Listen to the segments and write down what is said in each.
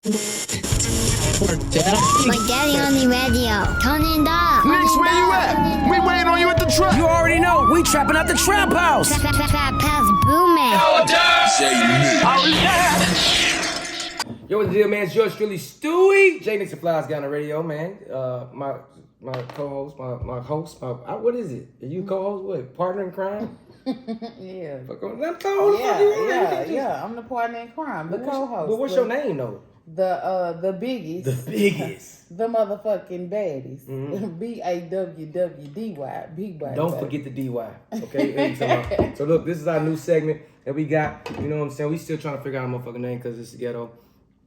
My daddy on the radio. Turn it up. Next, where you at? We waiting on you at the trap. You already know, we trapping out the trap house. Trap house booming. Yo, what's the deal, man? It's yours truly, Stewie. J Nixon Flies guy on the radio, man. My co-host, my host, what is it? Are you co-host? What? Partner in crime? Yeah. I'm co-host. Yeah. I'm the partner in crime, the co-host. But what's your name though? The biggest. The biggest. The motherfucking baddies. Mm-hmm. BAWWDY. Big body. Don't forget the DY. Okay. So look, this is our new segment that we got. You know what I'm saying? We still trying to figure out our motherfucking name because it's ghetto,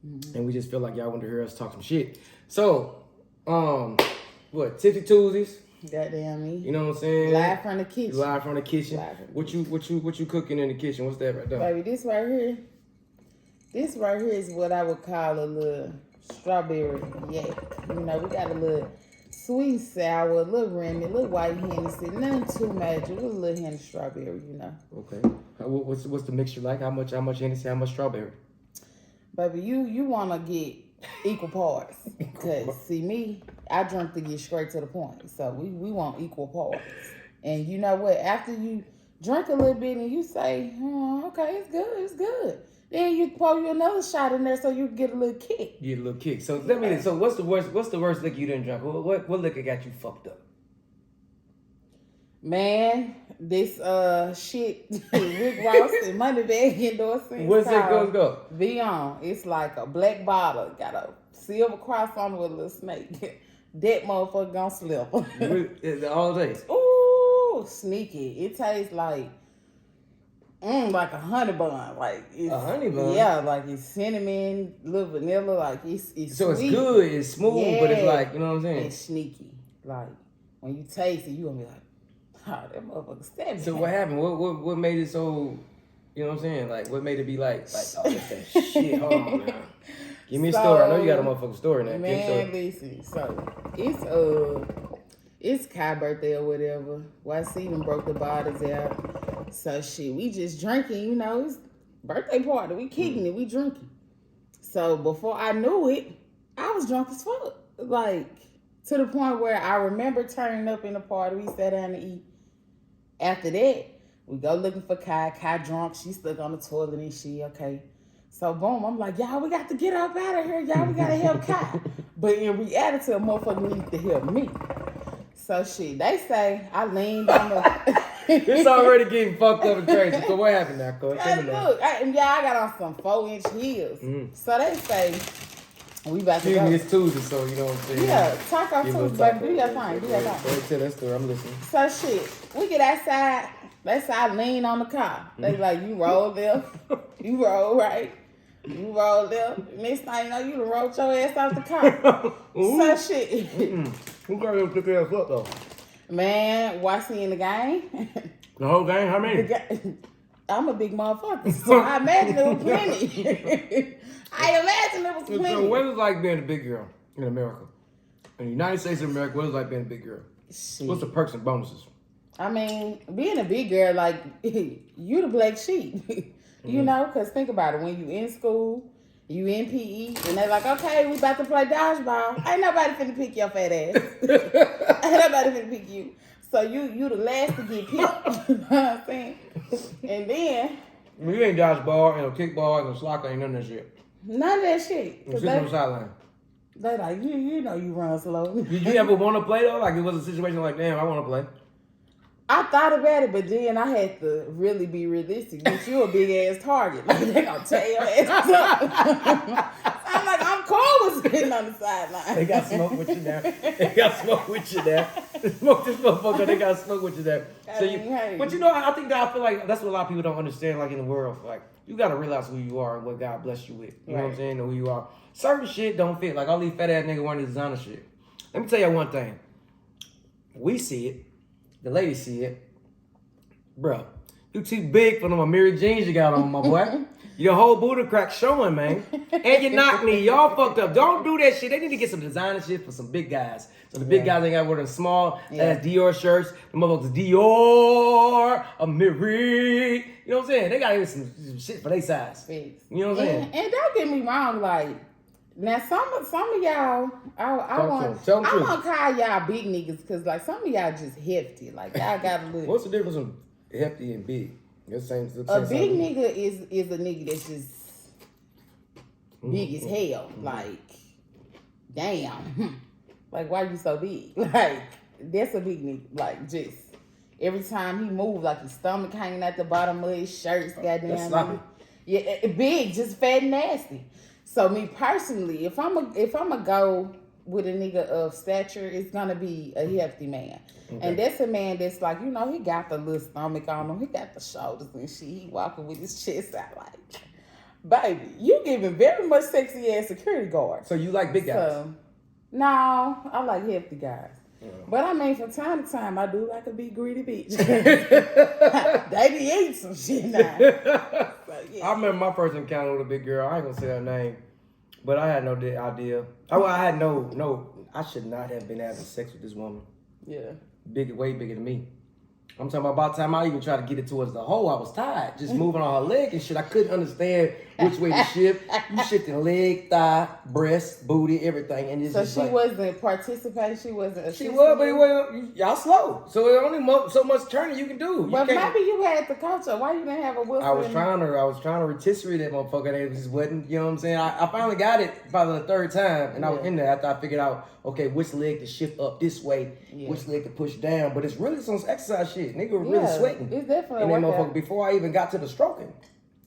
and we just feel like y'all want to hear us talk some shit. So, what? Tipsy Tuesdays. Goddamn me. You know what I'm saying? Live from the kitchen. Live from the kitchen. What you cooking in the kitchen? What's that right there? Baby, this right here is what I would call a little strawberry yak. You know, we got a little sweet and sour, a little Remy, a little white Hennessy, nothing too major, with a little hint of strawberry, you know. Okay. What's the mixture like? How much Hennessy, how much strawberry? Baby, you want to get equal parts. Because, see, me, I drink to get straight to the point. So we want equal parts. And you know what? After you drink a little bit and you say, oh, okay, it's good. Then you pour you another shot in there so you get a little kick. Get a little kick. So so what's the worst liquor you didn't drink? What liquor got you fucked up? Man, this shit Rick Ross and Moneybag endorsing. What's it go? Beyond. It's like a black bottle, got a silver cross on it with a little snake. That motherfucker gonna slip. All days. Ooh, sneaky. It tastes like a honey bun. Like it's a honey bun? Yeah, like it's cinnamon, little vanilla, like it's so sweet. It's good, it's smooth, but it's like, you know what I'm saying? It's sneaky. Like when you taste it, you gonna be like, oh, that motherfucker stabbed me. So what happened? What made it so, you know what I'm saying? Like what made it be like oh, that's that shit. Hold on now. Give me a story. I know you got a motherfucking story now. Man, listen. So it's Kai's birthday or whatever. YC done broke the bottles out. So shit, we just drinking, you know, it's birthday party. We kicking it, we drinking. So before I knew it, I was drunk as fuck. Like, to the point where I remember turning up in the party. We sat down to eat. After that, we go looking for Kai. Kai drunk. She stuck on the toilet and shit. Okay. So boom, I'm like, y'all, we got to get up out of here. Y'all, we got to help Kai. But in reality, a motherfucker needs to help me. So shit, they say I leaned on the... It's already getting fucked up and crazy. So what happened now, Coach? Hey, look, I got on some 4-inch heels. So they say, we about to go. It's Tuesday, so you know what I'm saying? Yeah, Taco Tuesday, baby. Do your thing. Go ahead, tell that story. I'm listening. So shit, we get outside. They say I lean on the car. They like, you roll left, you roll right, you roll left. Next thing you know, you done rolled your ass off the car. So shit. Who got your thick ass up though? Man, YC in the game. The whole game? How many? I'm a big motherfucker, so I imagine it was plenty. I imagine it was plenty. So what is it like being a big girl in America? In the United States of America, what is it like being a big girl? Shit. What's the perks and bonuses? I mean, being a big girl, like, you the black sheep. You know, because think about it. When you in school, you in PE, and they like, okay, we about to play dodgeball. Ain't nobody finna pick your fat ass. Ain't nobody finna pick you. So you the last to get picked. You know what I'm saying? And then... You ain't dodgeball, ain't no kickball, ain't no soccer, ain't none of that shit. None of that shit. You sit on the sideline. They like, you know you run slow. Did you ever want to play though? Like it was a situation like, damn, I want to play. I thought about it, but then I had to really be realistic. But you a big ass target. Like they gonna tear your ass up. I'm like, I'm cool with sitting on the sideline. They got smoke with you now. Smoke this motherfucker. They got smoke with you there. So but you know, I think that I feel like that's what a lot of people don't understand. Like in the world, like you gotta realize who you are and what God blessed you with. You know what I'm saying? And who you are. Certain shit don't fit. Like all these fat ass niggas wearing designer shit. Let me tell you one thing. We see it. The ladies see it. Bro, you too big for them Amiri jeans you got on, my boy. Your whole booty crack showing, man. And you knocked me. Y'all fucked up. Don't do that shit. They need to get some designer shit for some big guys. So the big guys ain't got to wear them small ass Dior shirts. The motherfuckers Dior, Amiri. You know what I'm saying? They got to get some shit for their size. You know what I'm saying? And don't get me wrong, like, Now some of y'all, I'm gonna call y'all big niggas because like some of y'all just hefty. Like y'all got a little. What's the difference between hefty and big? A big nigga is a nigga that's just big as hell. Like, damn. Like, why you so big? Like, that's a big nigga. Like, just every time he move, like his stomach hanging at the bottom of his shirts, goddamn. That's sloppy. Yeah, big, just fat and nasty. So me personally, if I'm a go with a nigga of stature, it's gonna be a hefty man. Okay. And that's a man that's like, you know, he got the little stomach on him, he got the shoulders and shit. He walking with his chest out like, baby, you giving very much sexy ass security guard. So you like big guys? No, I like hefty guys. Yeah. But I mean, from time to time, I do like a big greedy bitch. They be eating some shit now. So, yeah. I remember my first encounter with a big girl. I ain't gonna say her name, but I had no idea. I had no. I should not have been having sex with this woman. Yeah. Way bigger than me. I'm talking about the time I even tried to get it towards the hole, I was tired. Just moving on her leg and shit. I couldn't understand which way to shift. You shifting leg, thigh, breast, booty, everything. And it's so just she wasn't participating? She wasn't She was, but it wasn't, y'all slow. So it only so much turning you can do. But maybe you had the culture. Why you didn't have a whistle? I was trying to rotisserie that motherfucker. And it just wasn't, you know what I'm saying? I finally got it probably the third time. And I was in there after I figured out, okay, which leg to shift up this way, which leg to push down. But it's really some exercise shit. Nigga was really sweating. It's definitely and that motherfucker, before I even got to the stroking,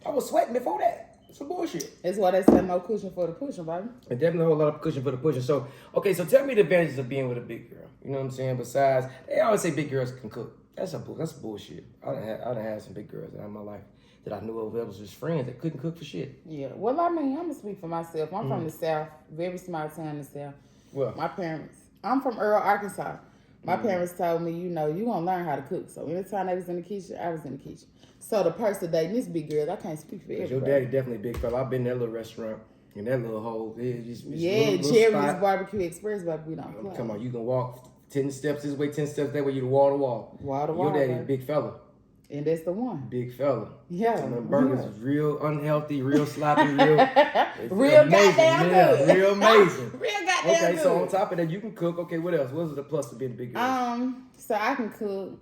I was sweating before that. Some bullshit. That's why they say no cushion for the pushing, baby. And definitely a whole lot of cushion for the pushing. So, okay, so tell me the advantages of being with a big girl. You know what I'm saying? Besides, they always say big girls can cook. That's bullshit. I done had some big girls in my life that I knew of that was just friends that couldn't cook for shit. Yeah. Well, I mean, I'm gonna speak for myself. I'm from the South, very small town in the South. Well, I'm from Earl, Arkansas. My parents told me, you know, you gonna learn how to cook. So anytime they was in the kitchen, I was in the kitchen. So the person dating this big girl, I can't speak for everybody. Your daddy definitely a big fella. I've been in that little restaurant, in that little hole. It's Jerry's Barbecue Express, but we don't play. Come on, you can walk 10 steps this way, 10 steps that way, you to wall to wall. Wall to wall. Your daddy a big fella. And that's the one. Big fella. Yeah. And them burgers is real unhealthy, real sloppy, real real amazing. Goddamn good. Real amazing. Real goddamn good. Okay, so on top of that, you can cook. Okay, what else? What's the plus to being a big girl? So I can cook.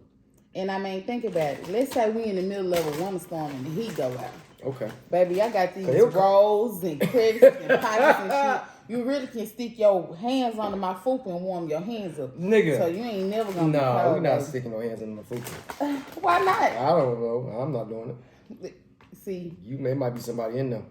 And I mean, think about it. Let's say we in the middle of a winter storm and the heat go out. Okay. Baby, I got these rolls and crevices and pockets and shit. You really can stick your hands under my fupa and warm your hands up. Nigga. So you ain't never gonna be cold. No, we're not sticking no hands under my fupa. Why not? I don't know. I'm not doing it. See. There might be somebody in there.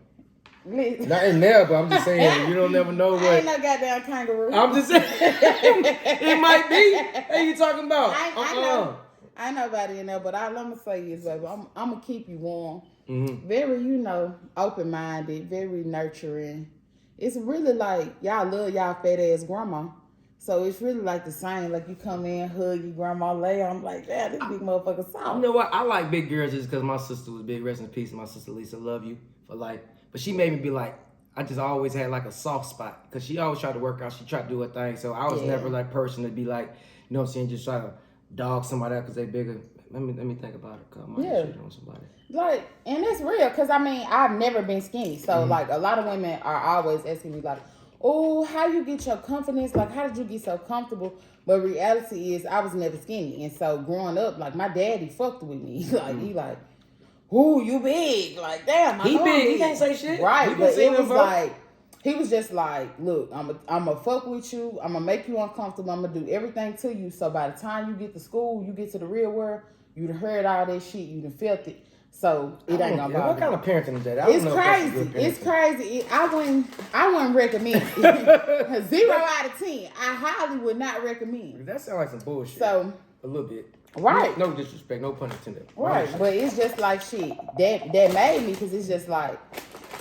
Listen. Not in there, but I'm just saying, you don't never know what. I ain't no goddamn kangaroo. I'm just saying. It might be. Hey, you talking about? I know. I know nobody in there, but all I'm going to say is, baby, I'm going to keep you warm. Mm-hmm. Very, open-minded, very nurturing. It's really like, y'all love y'all fat-ass grandma. So it's really like the same. Like, you come in, hug your grandma, lay on. I'm like, yeah, this big motherfucker soft. You know what? I like big girls just because my sister was big. Rest in peace, my sister Lisa. Love you for life. But she made me be like, I just always had like a soft spot. Because she always tried to work out. She tried to do her thing. So I was never like person to be like, you know what I'm saying, just try to dog somebody out because they bigger. Let me think about it. Cause I might shit on somebody. Like, and it's real. Because, I mean, I've never been skinny. So, like, a lot of women are always asking me, like, oh, how you get your confidence? Like, how did you get so comfortable? But reality is, I was never skinny. And so, growing up, like, my daddy fucked with me. Like, he like, ooh, you big. Like, damn, he big. He can't say shit. Right. But it was like, he was just like, look, I'm going to fuck with you. I'm going to make you uncomfortable. I'm going to do everything to you. So, by the time you get to school, you get to the real world, you done heard all that shit. You done felt it. So it ain't gonna bother. What kind of parenting is that? It's crazy. It's crazy. I wouldn't recommend it. 0 out of 10. I highly would not recommend. That sounds like some bullshit. So a little bit. Right. No disrespect. No pun intended. Right. But it's just like shit. That made me because it's just like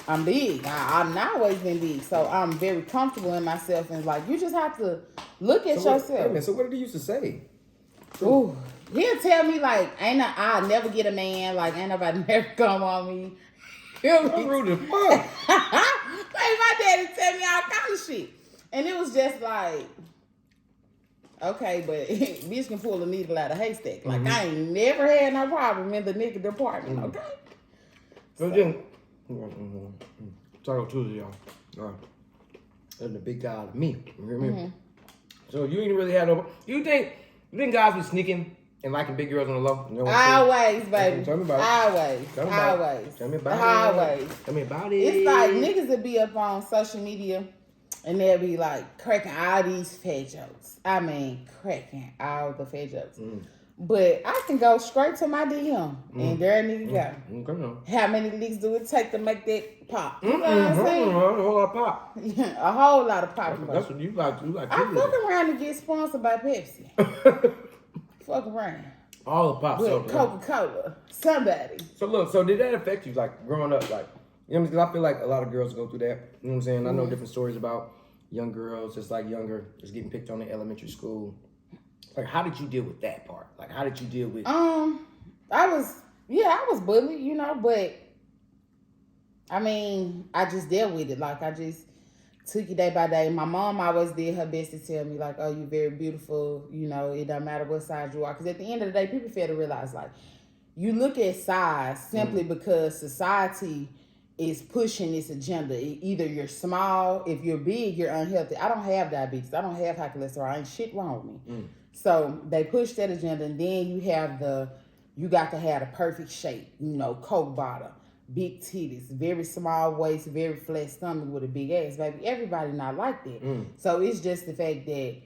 I'm big. I've not always been big. So I'm very comfortable in myself and like you just have to look at yourself. So what did he used to say? Ooh. He'll tell me, like, I'll never get a man. Like, ain't nobody never come on me. I'm rude as fuck. Like, my daddy tell me all kind of shit. And it was just like, okay, but bitch can pull a needle out of a haystack. Like, I ain't never had no problem in the nigga department, okay? So then, talk to y'all. All right. and the big guy out of me. You hear me? So you ain't really had no. You think guys be sneaking and liking big girls on the low? You know what I'm Always, baby. Tell me about it. Always. Tell me about Always. it. Tell me about it. Always. Tell me about it. It's like niggas that be up on social media and they'll be like cracking all these fat jokes. I mean, cracking all the fat jokes. But I can go straight to my DM and there a nigga go. Come on. How many licks do it take to make that pop? You know what I'm saying? A whole lot of pop. A whole lot of pop. That's what you like. You like. I fuck around and get sponsored by Pepsi. Fuck around. All the pop. With Coca-Cola. Somebody. So look, so did that affect you, like, growing up? Like, you know what I mean? Because I feel like a lot of girls go through that. You know what I'm saying? I know different stories about young girls, just like younger, just getting picked on in elementary school. Like, how did you deal with that part? Like, how did you deal with... I was bullied, you know, but, I mean, I just dealt with it. Like, I just took it day by day. My mom always did her best to tell me, like, oh, you're very beautiful. You know, it don't matter what size you are. Because at the end of the day, people fail to realize, like, you look at size simply because society is pushing this agenda. Either you're small, if you're big, you're unhealthy. I don't have diabetes. I don't have high cholesterol. Ain't shit wrong with me. So they push that agenda, and then you got to have the perfect shape. You know, Coke bottle, big titties, very small waist, very flat stomach with a big ass, baby. Everybody not like that. So it's just the fact that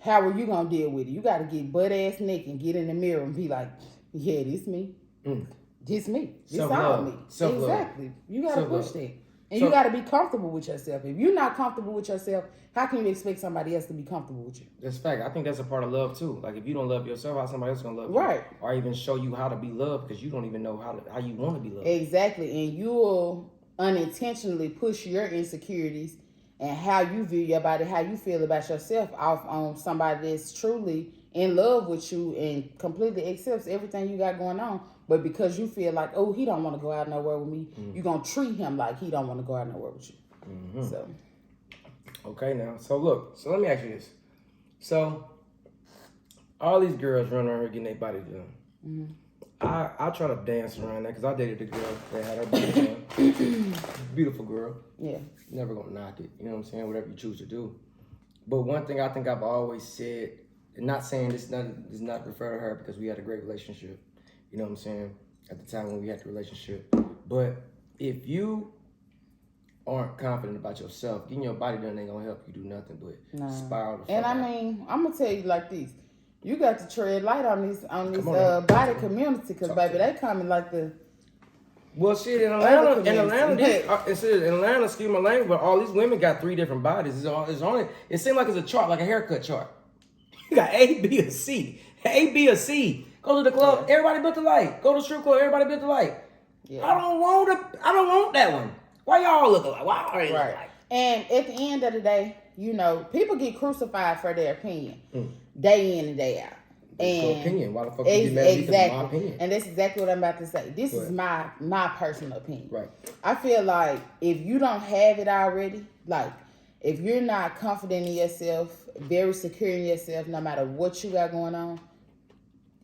how are you gonna deal with it? You got to get butt ass naked and get in the mirror and be like, yeah, this me. This me. This all me. Self-love. Exactly. You got to push that. And you got to be comfortable with yourself. If you're not comfortable with yourself, how can you expect somebody else to be comfortable with you? That's fact. I think that's a part of love too. Like, if you don't love yourself, how somebody else gonna love you? Right. Or even show you how to be loved because you don't even know how you want to be loved. Exactly. And you will unintentionally push your insecurities and how you view your body, how you feel about yourself off on somebody that's truly in love with you and completely accepts everything you got going on. But because you feel like, oh, he don't want to go out nowhere with me, you're going to treat him like he don't want to go out nowhere with you. So. Okay, now. So, look. So, let me ask you this. So, all these girls running around here getting their body done. I try to dance around that because I dated a girl that had her body done. Beautiful girl. Yeah. Never going to knock it. You know what I'm saying? Whatever you choose to do. But one thing I think I've always said, and not saying this does not refer to her because we had a great relationship. You know what I'm saying? At the time when we had the relationship. But if you aren't confident about yourself, getting your body done ain't gonna help you do nothing but spiral the fuck And I out. mean, I'm gonna tell you like this. You got to tread light on this body community because baby, they coming like the well, shit, in Atlanta, excuse my language, but all these women got 3 different bodies. It seems like it's a chart, like a haircut chart. You got A, B, or C. A, B, or C. Go to the club, everybody built alike. Go to the strip club, everybody built alike. Yeah. I don't want that one. Why y'all look alike? Why are you look alike? And at the end of the day, you know, people get crucified for their opinion, day in and day out. And opinion. Why the fuck you get mad at me because of my opinion? And that's exactly what I'm about to say. This is my personal opinion. Right. I feel like if you don't have it already, like if you're not confident in yourself, very secure in yourself, no matter what you got going on,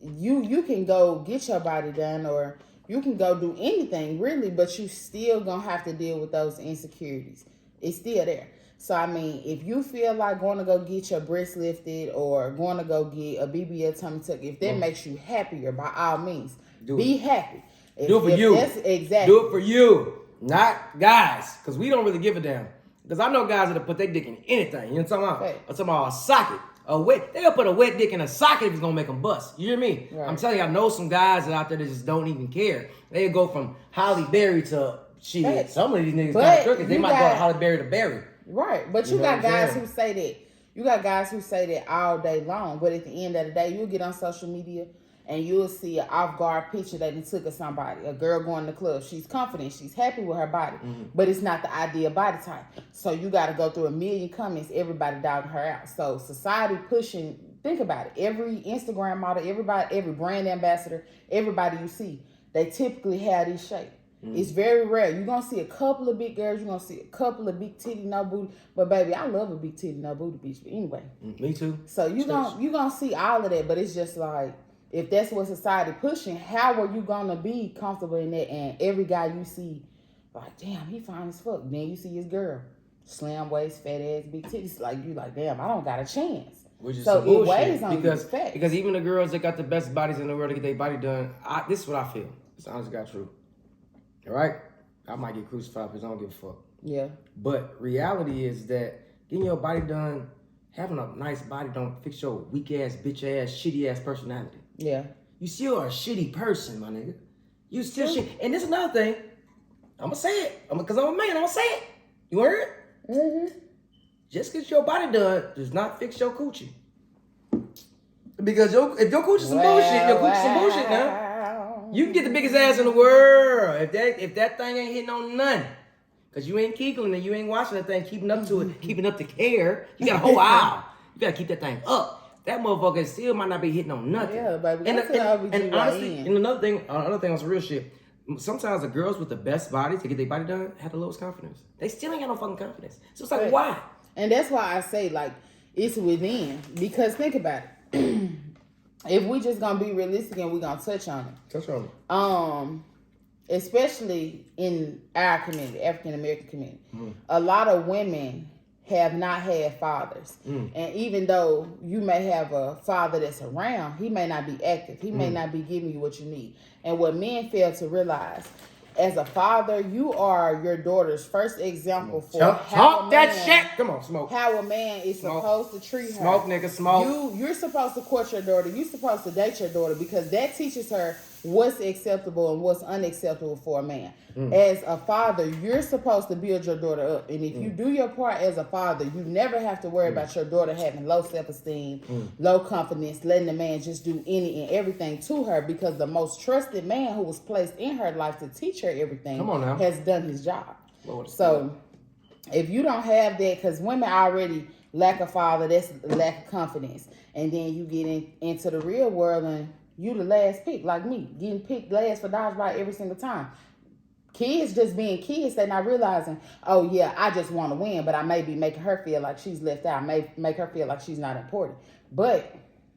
you can go get your body done or you can go do anything really, but you still gonna have to deal with those insecurities. It's still there. So I mean, if you feel like going to go get your breast lifted or going to go get a BBL tummy tuck, if that makes you happier, by all means, be happy. Do it for you. Exactly. Do it for you, not guys, because we don't really give a damn. Because I know guys that'll put their dick in anything. You know what I'm talking about? I'm talking about a socket. They'll put a wet dick in a socket if it's gonna make them bust. You hear me? Right. I'm telling you, I know some guys out there that just don't even care. They go from Holly Berry to shit. Right. Some of these niggas got crooked. They might go Holly Berry to Berry. Right, but you got guys who say that. You got guys who say that all day long. But at the end of the day, you'll get on social media and you'll see an off-guard picture that they took of somebody. A girl going to the club. She's confident. She's happy with her body. But it's not the ideal body type. So you got to go through a million comments, everybody doubting her out. So society pushing, think about it. Every Instagram model, every brand ambassador, everybody you see, they typically have this shape. It's very rare. You're going to see a couple of big girls. You're going to see a couple of big titty, no booty. But, baby, I love a big titty, no booty bitch. But anyway. Me too. So you're gonna see all of that. But it's just like, if that's what society pushing, how are you going to be comfortable in that? And every guy you see, like, damn, he fine as fuck. Then you see his girl. slim waist, fat ass, big titties. Like you, like damn, I don't got a chance. Which is so some bullshit. It weighs on Because even the girls that got the best bodies in the world to get their body done, this is what I feel. It's honestly got true. All right, I might get crucified because I don't give a fuck. Yeah. But reality is that getting your body done, having a nice body don't fix your weak ass, bitch ass, shitty ass personality. Yeah. You still are a shitty person, my nigga. You still shit. And this is another thing. I'm gonna say it. Because I'm a man, I'm gonna say it. You heard it? Mm-hmm. Just get your body done does not fix your coochie. Because if your coochie's some bullshit, your coochie's some bullshit now. You can get the biggest ass in the world. If that thing ain't hitting on none. Because you ain't keegling and you ain't watching that thing, keeping up to it, keeping up the care. You got a whole hour. You gotta keep that thing up. That motherfucker still might not be hitting on nothing. Yeah, baby. And honestly, and another thing on some real shit, sometimes the girls with the best bodies to get their body done have the lowest confidence. They still ain't got no fucking confidence. So it's like, why? And that's why I say, like, it's within. Because think about it. If we just gonna be realistic and we gonna touch on it. Touch on it. Especially in our community, African American community, a lot of women have not had fathers. And even though you may have a father that's around, he may not be active. He may not be giving you what you need. And what men fail to realize, as a father, you are your daughter's first example for how a man, that shit. Come on, smoke. How a man is supposed to treat her. Smoke, nigga, smoke. You're supposed to court your daughter. You're supposed to date your daughter because that teaches her what's acceptable and what's unacceptable for a man. As a father, you're supposed to build your daughter up. And if you do your part as a father, you never have to worry about your daughter having low self-esteem, low confidence, letting the man just do any and everything to her because the most trusted man who was placed in her life to teach her everything has done his job. So if you don't have that, because women already lack a father, that's lack of confidence. And then you get into the real world and you the last pick, like me, getting picked last for dodgeball every single time. Kids just being kids, they're not realizing, oh yeah, I just want to win, but I may be making her feel like she's left out. I may make her feel like she's not important. But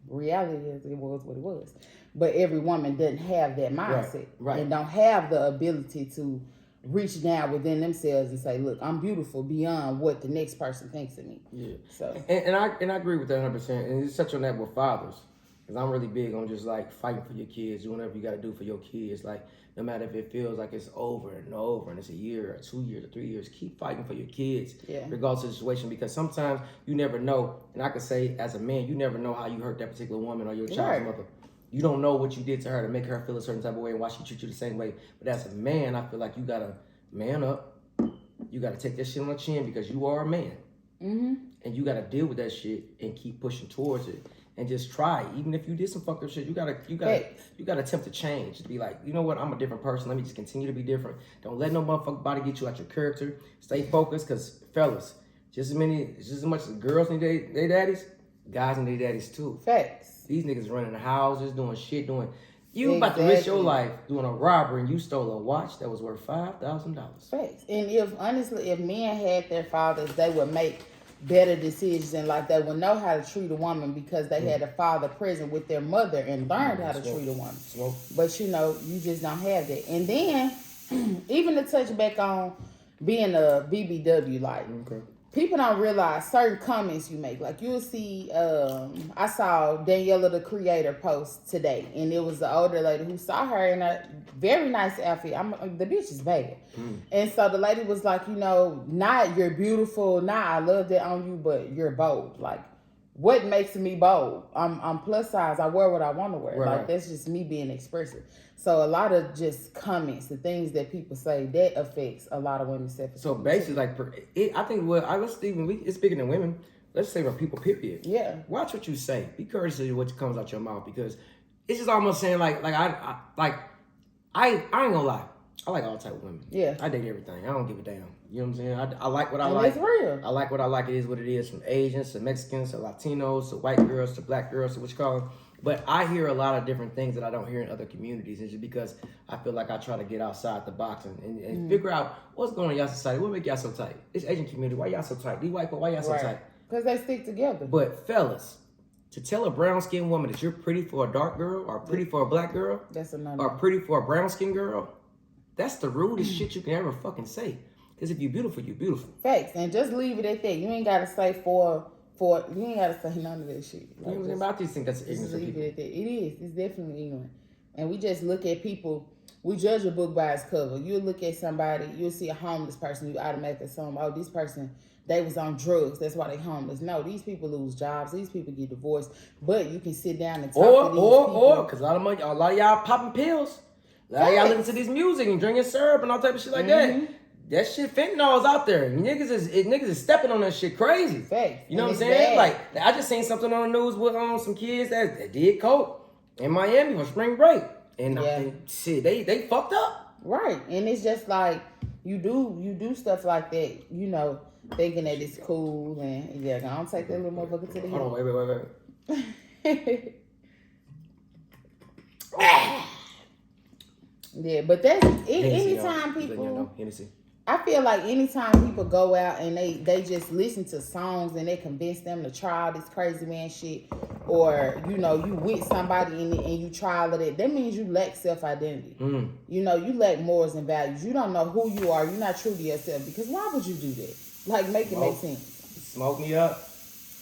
reality is it was what it was. But every woman doesn't have that mindset and don't have the ability to reach down within themselves and say, look, I'm beautiful beyond what the next person thinks of me. Yeah. So and I agree with that 100%. And it's such on that with fathers. Because I'm really big on just like fighting for your kids, doing whatever you got to do for your kids. Like, no matter if it feels like it's over and over and it's a year or 2 years or 3 years, keep fighting for your kids, regardless of the situation. Because sometimes you never know. And I could say, as a man, you never know how you hurt that particular woman or your child's mother. You don't know what you did to her to make her feel a certain type of way and why she treats you the same way. But as a man, I feel like you got to man up. You got to take that shit on the chin because you are a man. And you got to deal with that shit and keep pushing towards it. And just try, even if you did some fucked up shit, you gotta attempt to change. To be like, you know what, I'm a different person. Let me just continue to be different. Don't let no motherfucking body get you out your character. Stay focused, cause fellas, just as much as girls need their daddies, guys need their daddies too. Facts. These niggas running houses, doing shit, you about to risk your life doing a robbery and you stole a watch that was worth $5,000. Facts. And if men had their fathers, they would make better decisions and like they would know how to treat a woman because they had a father present with their mother and learned how to treat a woman. But you just don't have that. And then even to touch back on being a BBW, like people don't realize certain comments you make. Like you'll see, I saw Daniela the Creator post today, and it was the older lady who saw her in a very nice outfit. The bitch is bad. And so the lady was like, not you're beautiful, I love that on you, but you're bold. Like, what makes me bold? I'm plus size. I wear what I want to wear. That's just me being expressive. So a lot of just comments, the things that people say, that affects a lot of women's self-esteem. So basically, I think it's bigger than women. Let's say when people period. Yeah. Watch what you say. Be courteous of what comes out your mouth because it's just almost saying I ain't gonna lie. I like all type of women. Yeah. I date everything. I don't give a damn. You know what I'm saying? I like what I like. It's real. I like what I like. It is what it is. From Asians to Mexicans to Latinos to white girls to black girls to what you call them. But I hear a lot of different things that I don't hear in other communities. It's just because I feel like I try to get outside the box and figure out what's going on in y'all society. What make y'all so tight? This Asian community, why y'all so tight? These white people, why y'all so tight? Because they stick together. But fellas, to tell a brown-skinned woman that you're pretty for a dark girl or pretty for a black girl or pretty for a brown-skinned girl, that's the rudest shit you can ever fucking say. Because if you're beautiful, you're beautiful. Facts. And just leave it at that. You ain't got to say you ain't got to say none of that shit. Like, you know what I'm saying? I just think that's ignorant. Just leave it at that. It is. It's definitely ignorant. And we just look at people. We judge a book by its cover. You look at somebody, you'll see a homeless person, you automatically assume, oh, this person, they was on drugs, that's why they homeless. No, these people lose jobs, these people get divorced, but you can sit down and talk to these people. Because a lot of y'all popping pills. A lot of y'all listen to this music and drinking syrup and all type of shit like that. That shit fentanyl's out there. Niggas is stepping on that shit crazy. Facts. You know what I'm saying? Bad. Like, I just seen something on the news with some kids that did coke in Miami for spring break. And shit, they fucked up. Right. And it's just like you do stuff like that, you know, thinking that it's cool and don't take that little motherfucker to the head. Hold on, wait. Yeah, but that's anytime people I feel like anytime people go out and they just listen to songs and they convince them to try all this crazy man shit, or you know you with somebody and you try all of that means you lack self-identity. You know, you lack morals and values. You don't know who you are. You're not true to yourself, because why would you do that? Like, make it make sense. Smoke me up.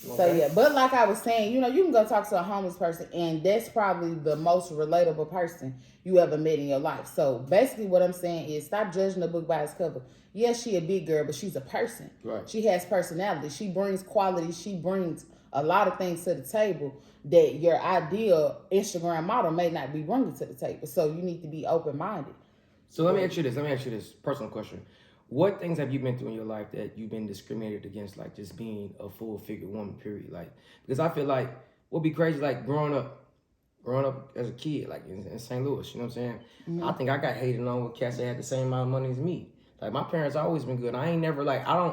Okay. So yeah, but like I was saying, you know, you can go talk to a homeless person and that's probably the most relatable person you ever met in your life. So basically what I'm saying is stop judging a book by its cover. Yes, she a big girl, but she's a person. Right. She has personality. She brings quality. She brings a lot of things to the table that your ideal Instagram model may not be bringing to the table. So you need to be open-minded. So let me ask you this personal question. What things have you been through in your life that you've been discriminated against, like just being a full-figure woman, period? Like, because I feel like what'd be crazy, like growing up as a kid, like in St. Louis, you know what I'm saying? Mm-hmm. I think I got hated on with cats that had the same amount of money as me. Like, my parents always been good. I ain't never, like, I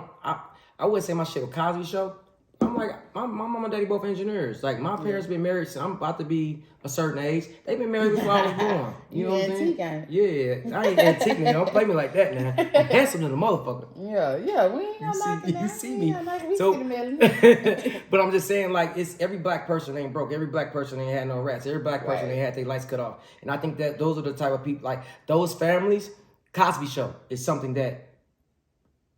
wouldn't say my shit a Cosby Show. I'm like, my mom and daddy both engineers. Like, my parents been married since I'm about to be a certain age. They've been married before I was born. You know what I'm saying? Yeah, I ain't antique now. Don't play me like that now. I'm handsome than a motherfucker. Yeah, we ain't gonna knock it down. You see me. So, but I'm just saying, like, it's every black person ain't broke. Every black person ain't had no rats. Every black person ain't had their lights cut off. And I think that those are the type of people, like, those families, Cosby Show is something that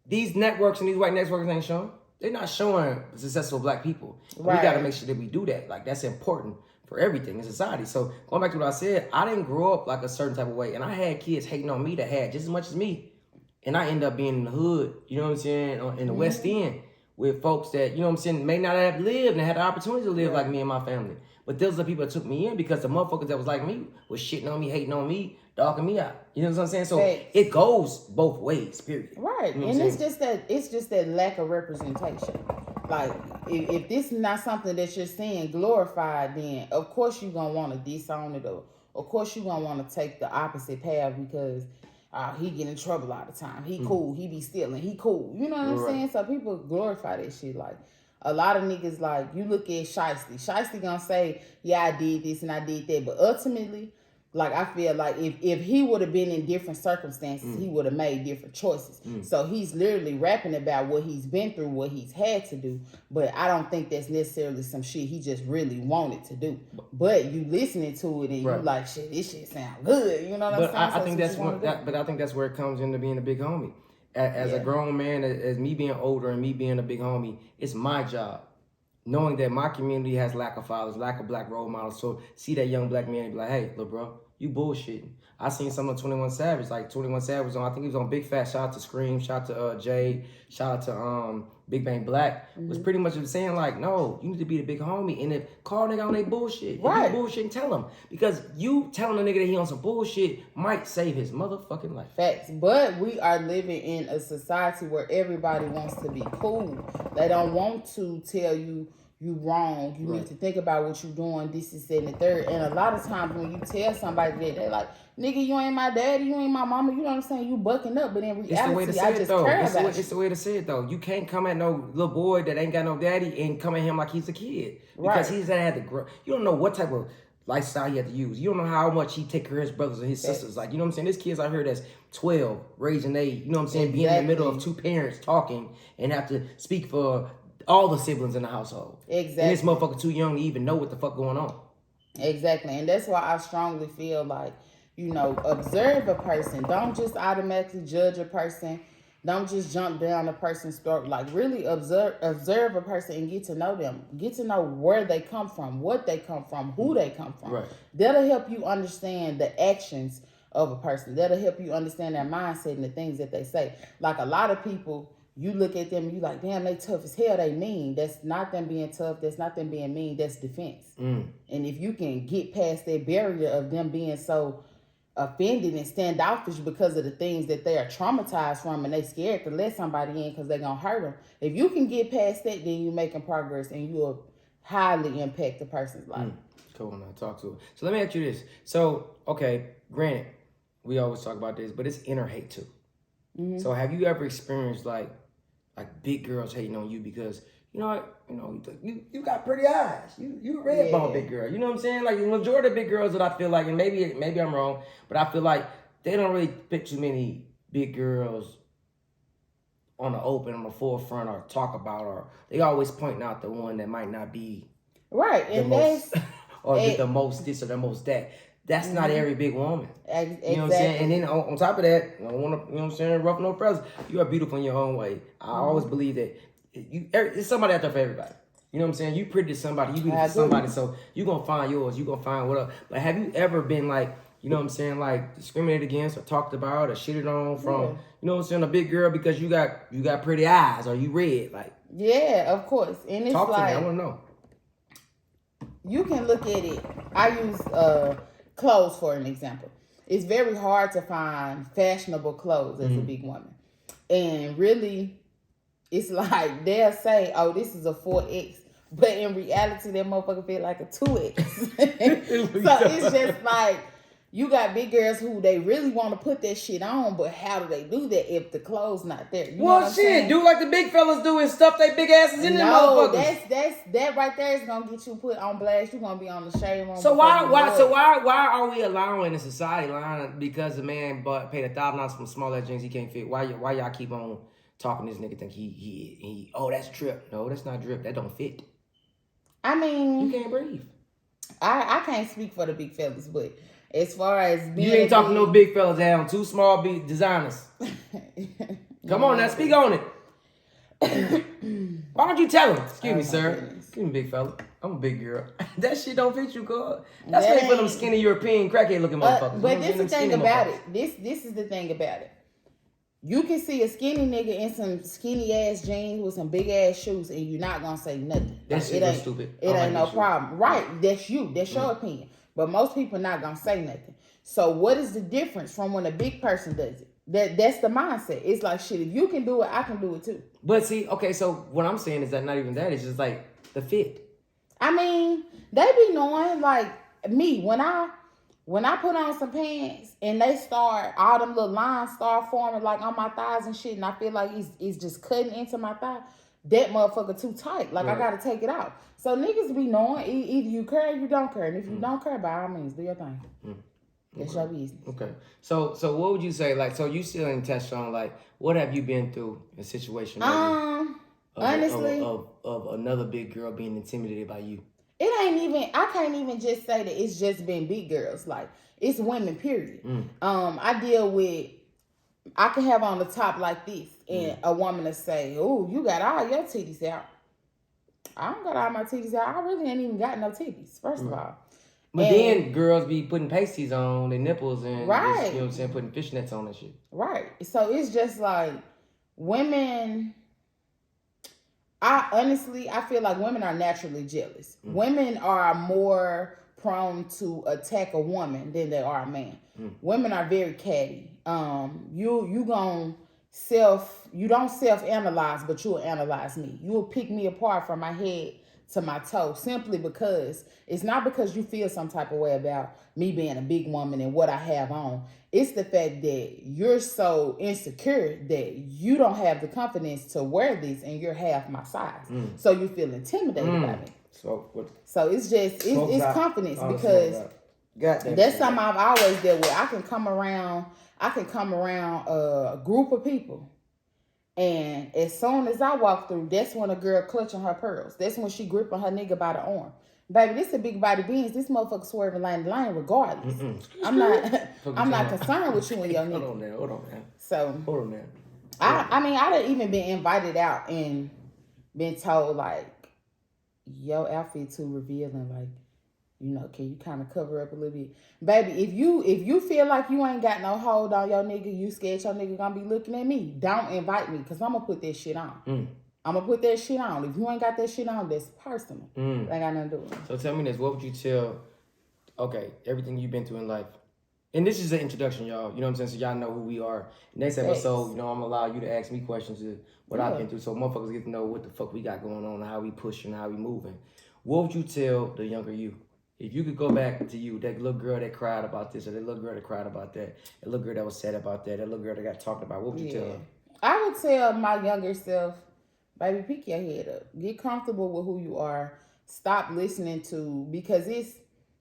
these networks and these white networks ain't showing. They're not showing successful black people. Right. We got to make sure that we do that. Like, that's important for everything in society. So going back to what I said, I didn't grow up like a certain type of way. And I had kids hating on me that had just as much as me. And I ended up being in the hood, you know what I'm saying, in the West End with folks that, you know what I'm saying, may not have lived and had the opportunity to live like me and my family. But those are the people that took me in because the motherfuckers that was like me was shitting on me, hating on me, dogging me out. You know what I'm saying? So it goes both ways, period. Right. You know and it's just that lack of representation. Like, if this is not something that you're seeing glorified, then of course you're going to want to disown it, or of course you're going to want to take the opposite path because he get in trouble all the time. He cool. He be stealing. He cool. You know what I'm saying? So people glorify that shit. Like, a lot of niggas, like, you look at Shiesty. Shiesty gonna say, yeah, I did this and I did that. But ultimately, like, I feel like if he would have been in different circumstances, he would have made different choices. So he's literally rapping about what he's been through, what he's had to do. But I don't think that's necessarily some shit he just really wanted to do. But you listening to it and you like, shit, this shit sound good. You know what I'm saying? I think I think that's where it comes into being a big homie. As a grown man, as me being older and me being a big homie, it's my job. Knowing that my community has lack of fathers, lack of black role models. So see that young black man and be like, hey, little bro, you bullshitting. I seen some of 21 Savage, like 21 Savage was on, I think he was on Big Fat. Shout out to Scream, shout out to Jay, shout out to Big Bang Black. Was pretty much saying like, no, you need to be the big homie. And if call nigga on they bullshit. If you bullshit, tell him. Because you telling a nigga that he on some bullshit might save his motherfucking life. Facts. But we are living in a society where everybody wants to be cool. They don't want to tell you wrong. You need to think about what you're doing. This is and the third. And a lot of times when you tell somebody that, they're like, nigga, you ain't my daddy, you ain't my mama. You know what I'm saying? You bucking up. But in reality, I just care about you. It's the way to say it, though. You can't come at no little boy that ain't got no daddy and come at him like he's a kid. Because he's had to grow. You don't know what type of lifestyle he had to use. You don't know how much he take care of his brothers and his sisters. Like, you know what I'm saying? There's kids out here that's 12, raising 8. You know what I'm saying? Being in the middle of two parents talking and have to speak for all the siblings in the household. Exactly. And this motherfucker too young to even know what the fuck going on. Exactly. And that's why I strongly feel like, you know, observe a person. Don't just automatically judge a person Don't just jump down a person's throat. Like, really observe a person and get to know them. Get to know where they come from, what they come from, who they come from. Right. That'll help you understand the actions of a person. That'll help you understand their mindset and the things that they say. Like, a lot of people, you look at them and you like, damn, they tough as hell, they mean. That's not them being tough. That's not them being mean. That's defense. And if you can get past that barrier of them being so offended and standoffish because of the things that they are traumatized from and they scared to let somebody in because they're going to hurt them. If you can get past that, then you're making progress and you will highly impact the person's life. Cool, when I talk to her. So let me ask you this. So, okay, granted, we always talk about this, but it's inner hate too. So have you ever experienced like big girls hating on you because you got pretty eyes. You a red bone big girl. You know what I'm saying? Like the majority of big girls that I feel like, and maybe I'm wrong, but I feel like they don't really pick too many big girls on the open, on the forefront, or talk about, or they always pointing out the one that might not be right, the and most, or get the most this or the most that. That's not every big woman. Exactly. You know what I'm saying? And then on top of that, I don't want to, you know what I'm saying, rough no feathers. You are beautiful in your own way. I always believe that it's somebody out there for everybody. You know what I'm saying? You pretty to somebody, you beautiful to somebody, so you're going to find yours. You're going to find what up. But have you ever been like, you know what I'm saying, like discriminated against or talked about or shitted on from, you know what I'm saying, a big girl because you got pretty eyes or you red? Like, yeah, of course. And it's talk like, to me. I want to know. You can look at it. I use clothes for an example. It's very hard to find fashionable clothes as a big woman. And really, it's like they'll say, oh, this is a 4X. But in reality, that motherfucker feel like a 2X. So it's just like, you got big girls who they really want to put that shit on, but how do they do that if the clothes not there? You know what I'm saying? Do like the big fellas do and stuff they big asses in them motherfuckers. That right there is gonna get you put on blast. You're gonna be on the shade room. So why are we allowing the society line because the man paid $1,000 for small ass jeans he can't fit? Why y'all keep on talking this nigga think he oh that's drip? No, that's not drip. That don't fit. I mean, you can't breathe. I can't speak for the big fellas, but as far as being, you ain't talking no big fellas down, two small big designers. Come on now, speak on it. Why don't you tell him? Excuse me, sir. Goodness. Excuse me, big fella. I'm a big girl. That shit don't fit you, girl. That's made for them skinny European crackhead looking motherfuckers. But this is the thing about it. This is the thing about it. You can see a skinny nigga in some skinny ass jeans with some big ass shoes, and you're not gonna say nothing. That shit is stupid. It ain't no problem, right? That's you. That's your opinion. But most people not gonna say nothing. So what is the difference from when a big person does it? That's the mindset. It's like, shit, if you can do it, I can do it too. But see, okay, so what I'm saying is that not even that. It's just like the fit. I mean, they be knowing, like me, when I put on some pants and they start, all them little lines start forming like on my thighs and shit, and I feel like it's just cutting into my thigh, that motherfucker too tight. Like, right. I gotta take it out. So niggas be knowing, either you care or you don't care. And if you don't care, by all means, do your thing. That's your business. Okay. So what would you say, like, so you still ain't touched on, like, what have you been through in a situation honestly, of another big girl being intimidated by you? It ain't even, I can't even just say that it's just been big girls. Like, it's women, period. I deal with, I can have on the top like this, and a woman will say, oh, you got all your titties out. I don't got all my titties out. I really ain't even got no titties, first of all. But then girls be putting pasties on their nipples and, right. Just, you know what I'm saying, putting fishnets on and shit. Right. So it's just like, women, I feel like women are naturally jealous. Women are more prone to attack a woman than they are a man. Women are very catty. You don't self-analyze, but you'll analyze me. You'll pick me apart from my head to my toe, simply because it's not because you feel some type of way about me being a big woman and what I have on. It's the fact that you're so insecure that you don't have the confidence to wear this, and you're half my size. So you feel intimidated by me. So it's just, it's confidence, because that's something I've always dealt with. I can come around a group of people, and as soon as I walk through, that's when a girl clutching her pearls. That's when she gripping her nigga by the arm. Baby, this a big body beans. This motherfucker swerving lane to lane regardless. I'm not concerned with you and your nigga. Hold on now. So hold on now. I mean, I done even been invited out and been told like, your outfit too revealing, like, you know, can you kind of cover up a little bit? Baby, if you feel like you ain't got no hold on your nigga, you scared your nigga gonna be looking at me, don't invite me, because I'm gonna put that shit on. I'm gonna put that shit on. If you ain't got that shit on, that's personal. That ain't got nothing to do with it. So tell me this, what would you tell, okay, everything you've been through in life, and this is an introduction, y'all, you know what I'm saying, so y'all know who we are. Next episode, you know, I'm gonna allow you to ask me questions of what I've been through, so motherfuckers get to know what the fuck we got going on and how we pushing, how we moving. What would you tell the younger you? If you could go back to you, that little girl that cried about this, or that little girl that cried about that little girl that was sad about that little girl that got talked about, what would you tell her? I would tell my younger self, baby, pick your head up. Get comfortable with who you are. Stop listening to, because it's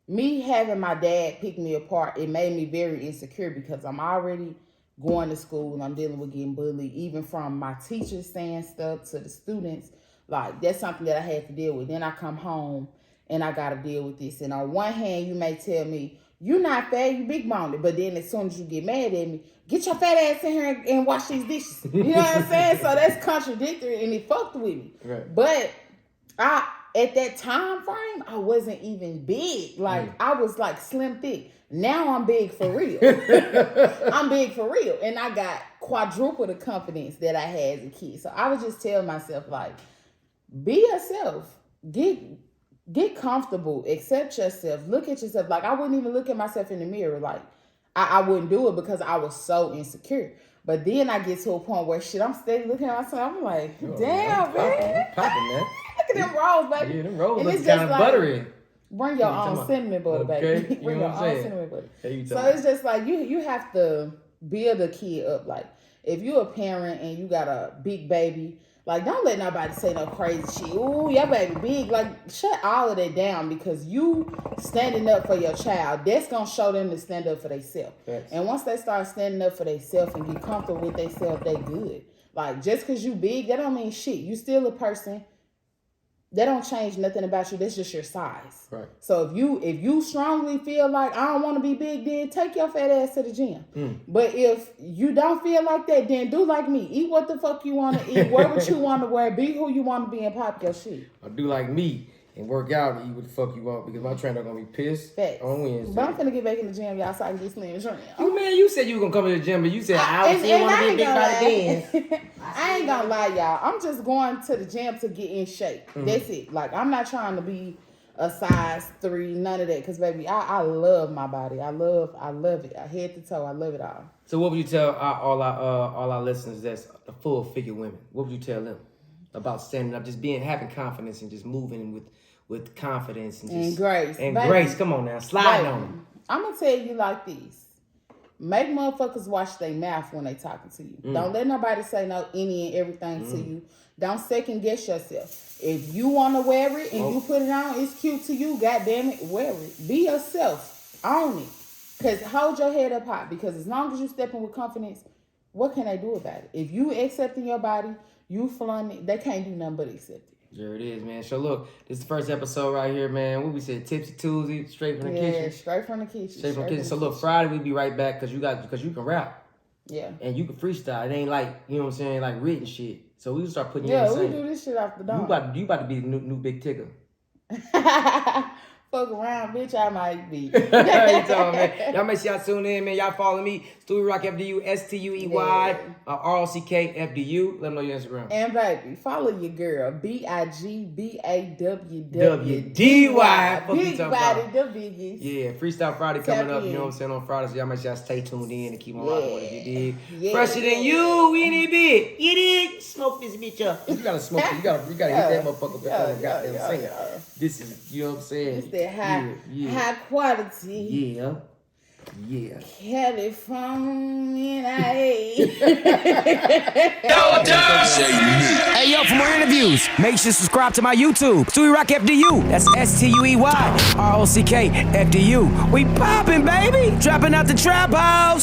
me having my dad pick me apart. It made me very insecure because I'm already going to school and I'm dealing with getting bullied, even from my teachers saying stuff to the students. Like, that's something that I had to deal with. Then I come home and I got to deal with this. And on one hand, you may tell me, you not fat, you big boned. But then as soon as you get mad at me, get your fat ass in here and wash these dishes. You know what I'm saying? So that's contradictory and it fucked with me. Right. But at that time frame, I wasn't even big. Like, I was like slim thick. Now I'm big for real. I'm big for real. And I got quadruple the confidence that I had as a kid. So I would just tell myself, like, be yourself. Get comfortable. Accept yourself. Look at yourself. Like, I wouldn't even look at myself in the mirror. Like, I wouldn't do it because I was so insecure. But then I get to a point where I'm steady looking at myself. I'm like, damn, man. Popping, man. Look at them rolls, baby. Yeah, them rolls and look kind of like, buttery. Bring your own cinnamon butter, baby. Bring your own cinnamon butter. So it's just like, you have to build a kid up. Like, if you're a parent and you got a big baby, like, don't let nobody say no crazy shit. Ooh, your baby big. Like, shut all of that down, because you standing up for your child, that's going to show them to stand up for themselves. And once they start standing up for themselves and get comfortable with themselves, they good. Like, just because you big, that don't mean shit. You still a person. That don't change nothing about you. That's just your size. Right. So if you strongly feel like, I don't want to be big, then take your fat ass to the gym. But if you don't feel like that, then do like me. Eat what the fuck you want to eat. Wear what you want to wear. Be who you want to be and pop your shit. Or do like me and work out and eat what the fuck you want, because my trainer gonna be pissed on Wednesday. But I'm finna get back in the gym, y'all, so I can get slim and shrimp. You said you were gonna come to the gym, but you said I don't want to be big body dance. I ain't gonna lie, y'all. I'm just going to the gym to get in shape. That's it. Like, I'm not trying to be a size 3, none of that. Because, baby, I love my body. I love it. Head to toe, I love it all. So what would you tell all our listeners that's the full figure women? What would you tell them about standing up, just having confidence and just moving with confidence and grace? And baby, grace, come on now, slide on them. I'm gonna tell you like this. Make motherfuckers watch their mouth when they talking to you. Don't let nobody say no any and everything to you. Don't second guess yourself. If you want to wear it and you put it on, it's cute to you, goddamn it, wear it. Be yourself. Own it. Because hold your head up high. Because as long as you stepping with confidence, what can they do about it? If you accepting your body, you flaunt it, they can't do nothing but accept it. There it is, man. So look, this is the first episode right here, man. What we said, Tipsy Tuesday, straight from the kitchen. Yeah, straight from the kitchen. Straight from the kitchen. So look, Friday we'll be right back because you can rap. Yeah. And you can freestyle. It ain't like, you know what I'm saying, like written shit. So we will start putting you in the same. Yeah, we do this shit off the dome. You about to be the new big ticker. Fuck around, bitch, I might be. Y'all make sure y'all tune in, man. Y'all follow me, Stuey Rock FDU, Stuey ROCK FDU. Let them know your Instagram. And baby, follow your girl, BIGBAWWDY. Big body, the biggest. Yeah, Freestyle Friday coming up. You know what I'm saying, on Friday. So y'all make sure y'all stay tuned in and keep on rocking with it. You dig? Fresher than you, we in it big. You dig? Smoke this bitch up. You gotta smoke it. You gotta hit that motherfucker before the goddamn singer. This is, you know what I'm saying? It's that high quality. Yeah. California. Hey, yo, for more interviews, make sure to subscribe to my YouTube, Stuey Rock FDU. That's Stuey ROCK FDU. We poppin', baby. Dropping out the trap house.